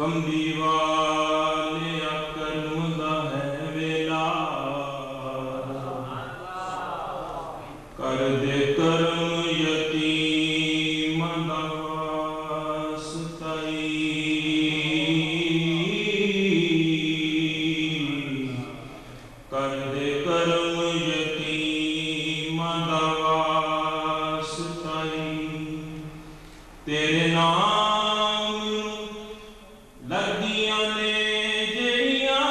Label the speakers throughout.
Speaker 1: کملی والے کرم دا ہے ویلا کر دے کرم یتیم دا واسطائی کر دے کرم یتیم دا واسطائی تیرے نام لگیاں نے جڑیاں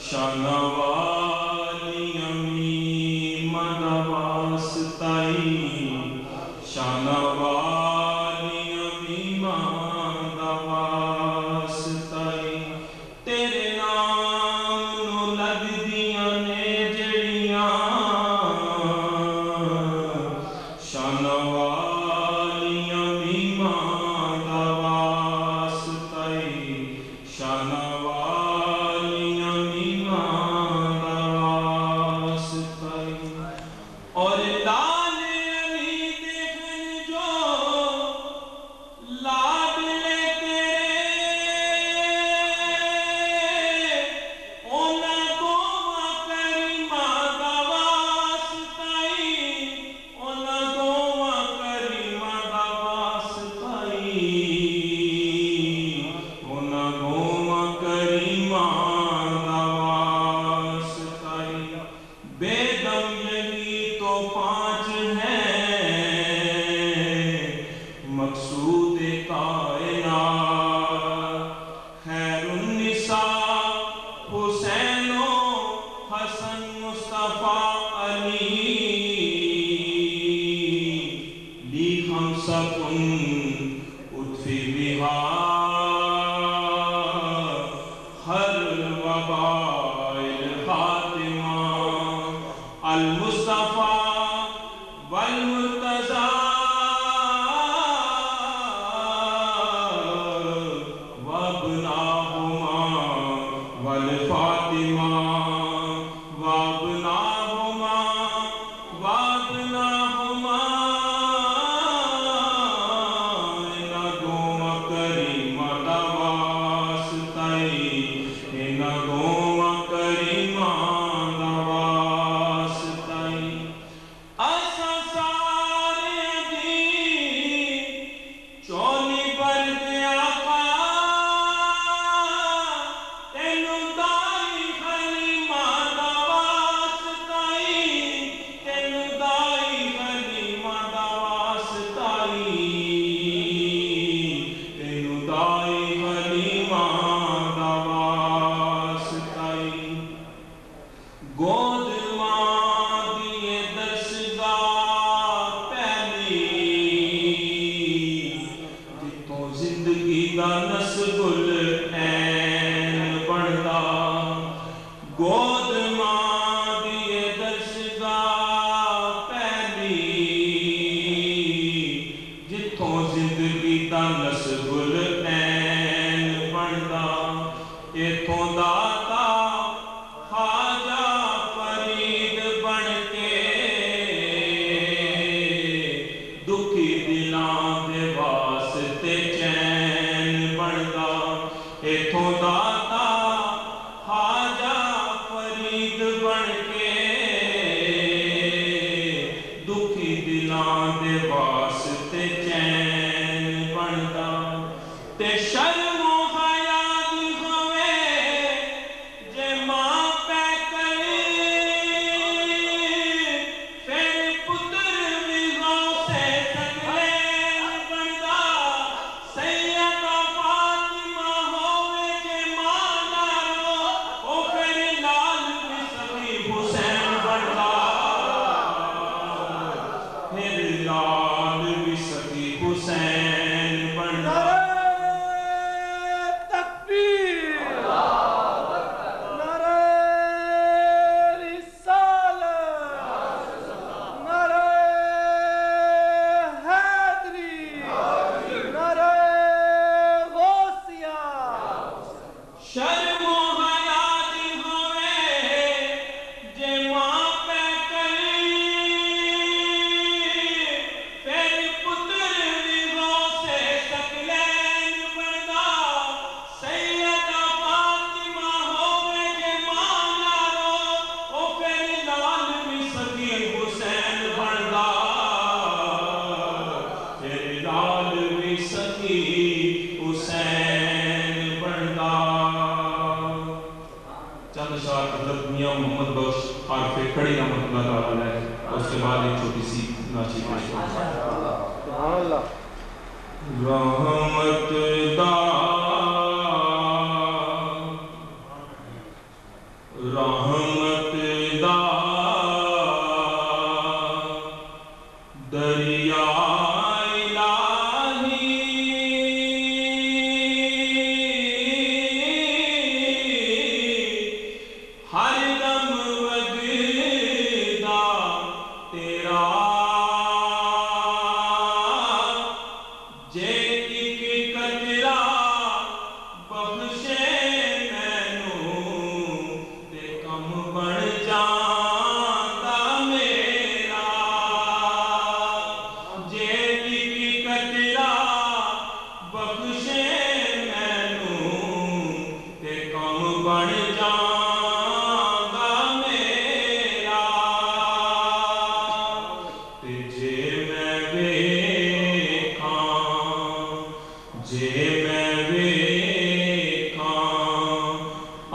Speaker 1: شانہ والیاں میمہ دا واسطائی شانہ والیاں میمہ دا واسطائی تیرے نام لگدیاں نے جڑیاں شانہ والیاں میمہ دا واسطائی شانہ والیاں میمہ دا واسطائی اور لال علی دیکھن جو لاڈلے تیرے انہاں دوواں کریماں دا واسطائی انہاں دوواں کریماں دا واسطائی انہاں دوواں کریماں دا واسطائی بے دم یہی تو پانچ ہیں مقصود کائنات خیر النساء حسین و حسن مصطفیٰ علی لی خمسۃ اطفی بہا ہر وبائل خاتمہ المصطفیٰ والمرتضیٰ وابناہما والفاطمہ وابناہما وابناہما انہاں دوواں کریماں دا واسطائی انہاں دوواں کریماں دا واسطائی جناب محمد بخش عارف کھڑی رحمۃ اللہ تعالیٰ علیہ، اس کے بعد ایک چھوٹی سی ناچی پیش کروں۔ رحمت دا رحمت دا دریا الہی ہر دم وگدا تیرا جے ایک قطرہ بخشے مینوں تے کم بن جاندا میرا، جے ایک قطرہ بخشے مینوں تے کم بن جاندا میرا، تے جے میں ویکھاں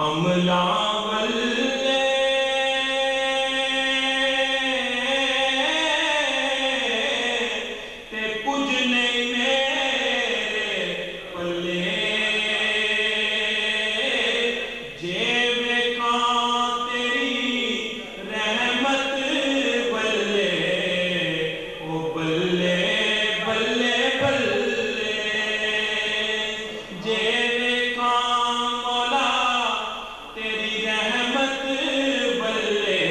Speaker 1: عملاں والے تے کچھ نہیں میرے پلے، جے ویکھاں تیری رحمت بلے او بلے بلے بلے، جے ویکھاں مولا تیری رحمت بلے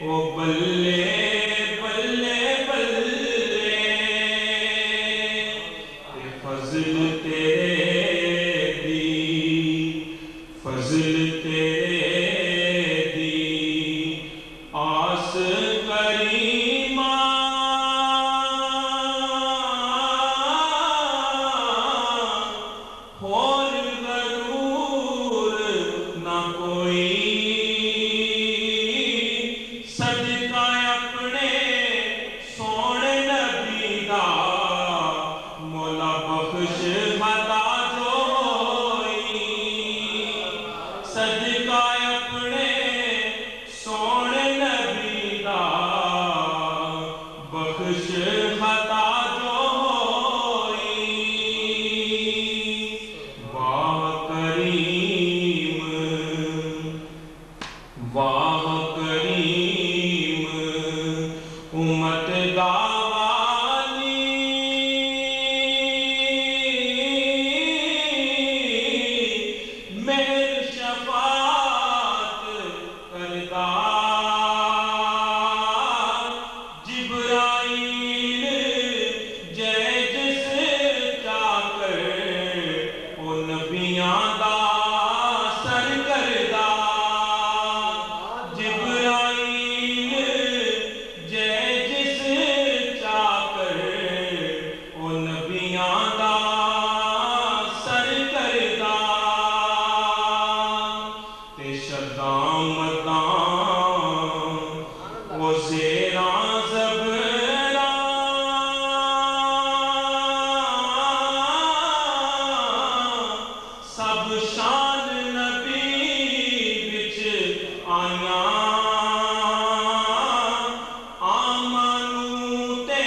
Speaker 1: او بلے بلے بلے، تے فضل تیرے دی آس کریماں اور ضرور نہ کوئی، صدقہ اپنے سونے نبی دا مولا بخش خطا جو ہوئی، صدقہ اپنے سونے نبی دا بخش خطا جو ہوئی، واہ کریم امت دا والی، مہر شفاعت کردا جبرائیل جے جس چاکر او نبیاں دا سر کردا، جبرائیل جے جس چاکر او نبیاں دا سر کردا، تے شداں مداں او زیراں زبراں سب شان نبی وچ آیاں، آمنوں تے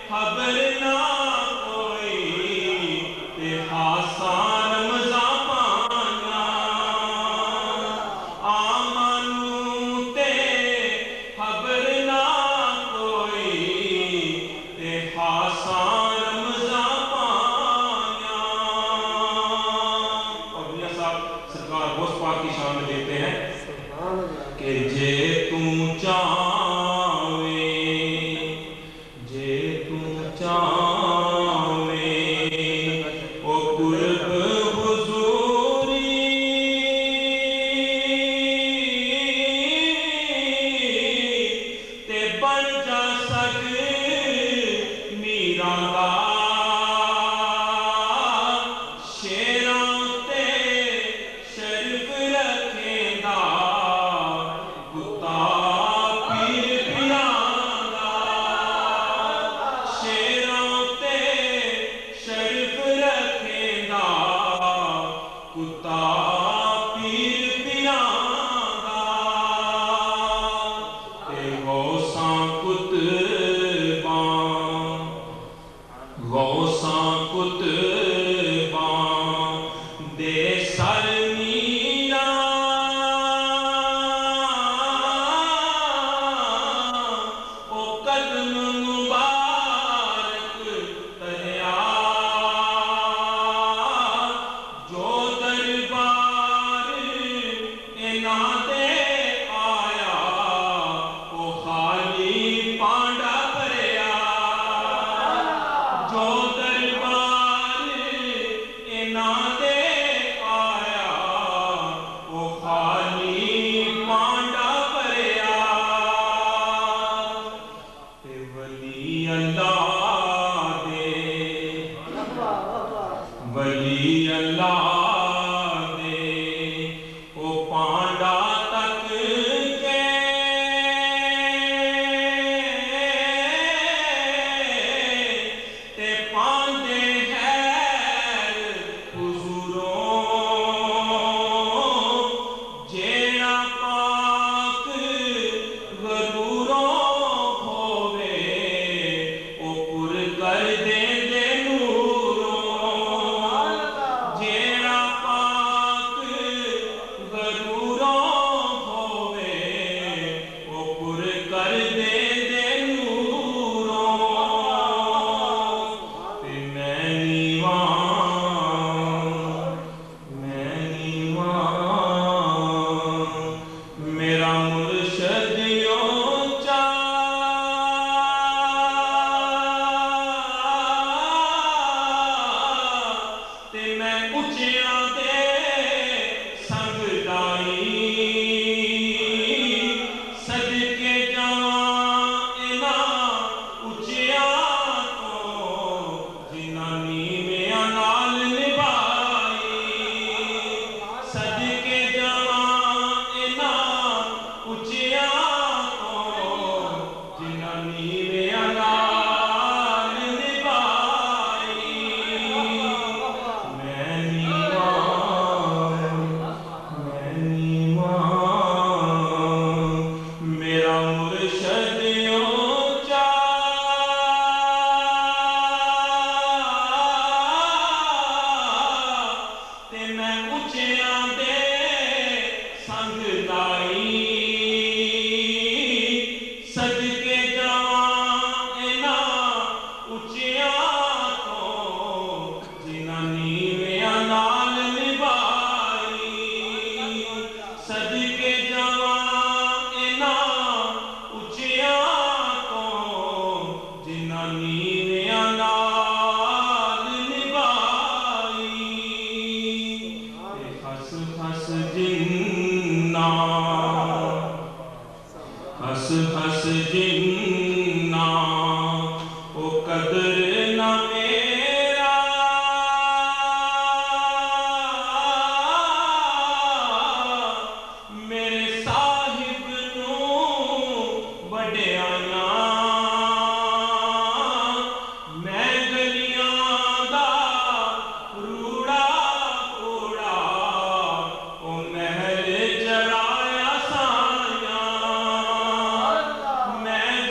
Speaker 1: خبر نہ کوئی تے خاصاں رمضاں پائیاں، آمنوں تے خبر نہ کوئی تے خاصاں رمضاں پائیاں۔ اور میاں صاحب سرکار غوث پاک کی شان میں دیتے ہیں کہ جے توں چاہویں او قرب حضوری تے بن جا سگ میراں دا شیراں تے شرف رکھیں دا بتاں
Speaker 2: میں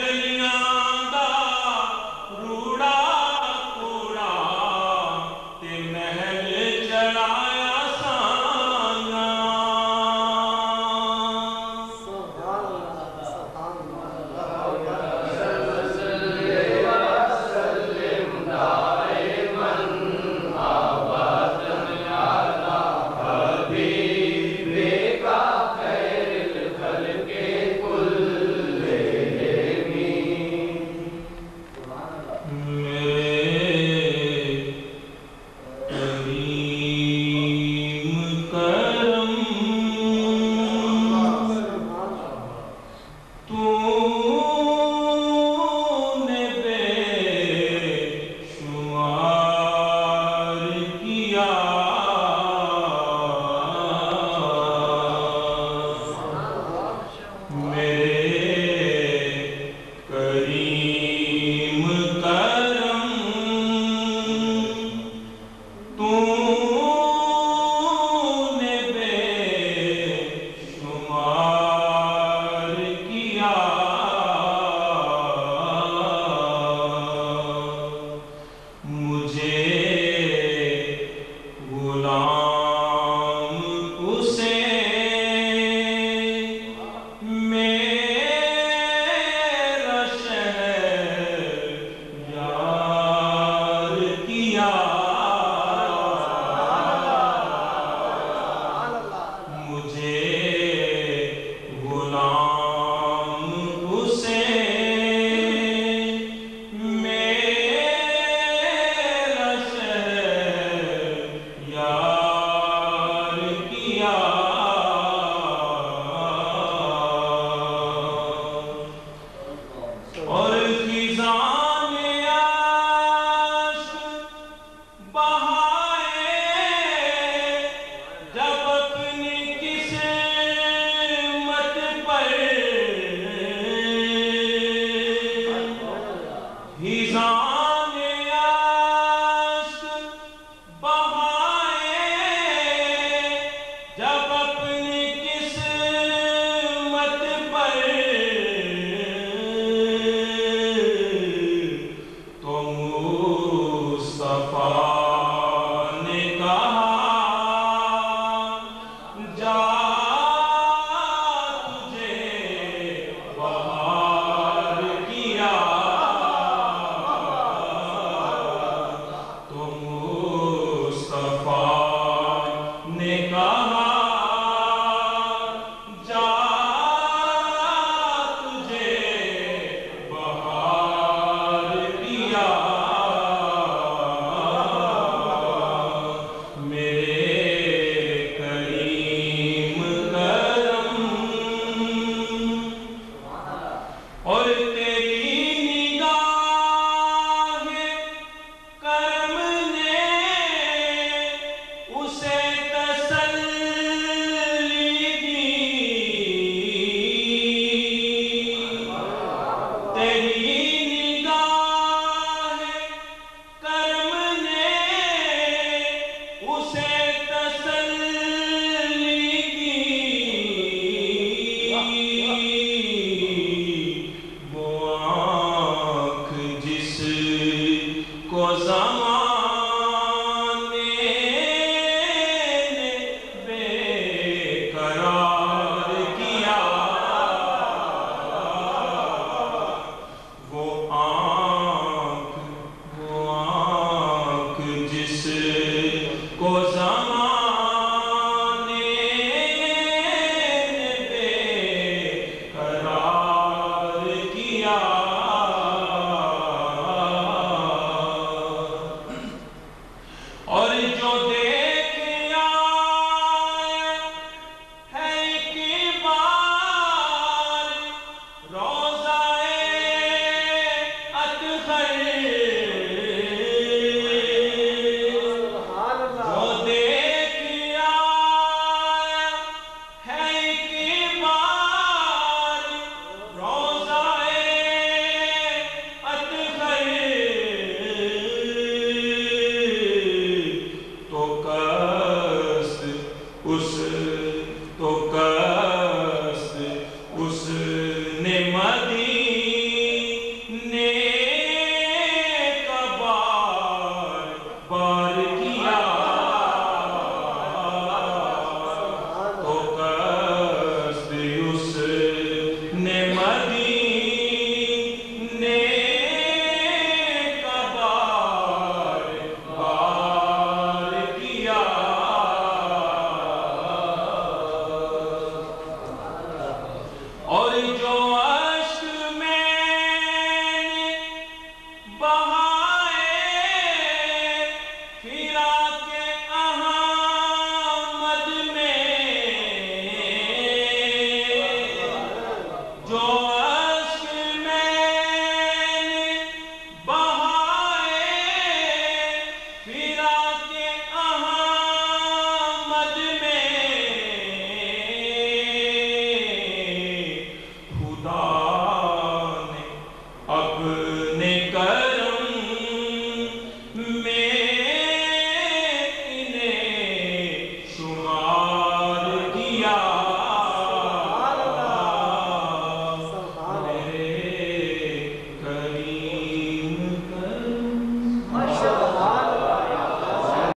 Speaker 2: جو